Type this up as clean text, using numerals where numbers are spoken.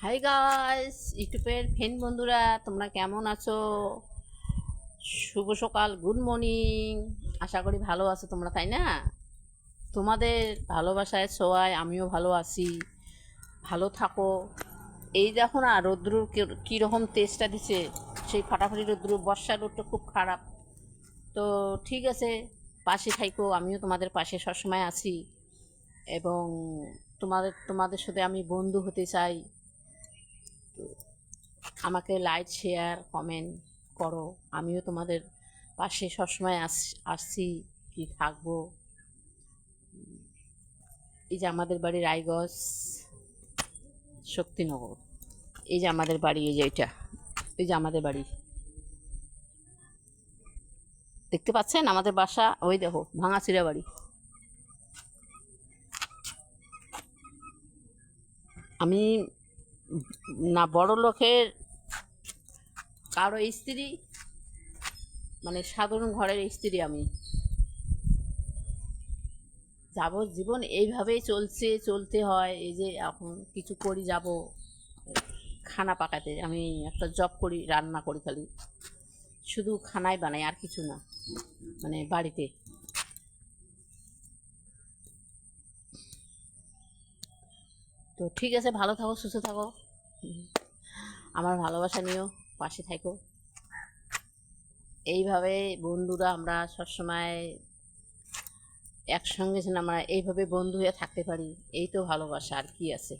Hi guys, ইউটিউবের friend বন্ধুরা, তোমরা কেমন আছো? শুভ সকাল, গুড মর্নিং। আশা করি ভালো আছো তোমরা, তাই না? তোমাদের ভালোবাসায় ছোঁয়ায় আমিও ভালো আছি। ভালো থাকো। এই দেখো না, রৌদ্রুর কীরকম তেজটা দিছে। সেই ফাটাফাটি রৌদ্র, বর্ষার রোদটা খুব খারাপ। তো ঠিক আছে, পাশে থাইকো, আমিও তোমাদের পাশে সবসময় আছি। এবং তোমাদের সাথে আমি বন্ধু হতে চাই। আমাকে লাইক শেয়ার কমেন্ট করো। আমিও তোমাদের পাশে সবসময় আসছি, কি থাকবো। এই যে আমাদের বাড়ি রায়গঞ্জ, শক্তিনগর। এই যে আমাদের বাড়ি, এই যে এটা, এই যে আমাদের বাড়ি, দেখতে পাচ্ছেন আমাদের বাসা। ওই দেখো ভাঙাচিরা বাড়ি। আমি না বড় লোকের কারো স্ত্রী, মানে সাধারণ ঘরের স্ত্রী। আমি জীবন এইভাবেই চলতে হয়। এই যে এখন কিছু করি, যাব খানা পাকাতে। আমি একটা জব করি, রান্না করি, খালি শুধু খানাই বানাই, আর কিছু না, মানে বাড়িতে। তো ঠিক আছে, ভালো থাকো, সুস্থ থাকো। আমার ভালোবাসা নিও, পাশে থাকো। এইভাবে বন্ধুরা আমরা সবসময় একসঙ্গে যেন আমরা এইভাবে বন্ধু হয়ে থাকতে পারি। এই তো ভালোবাসা, আর কি আছে।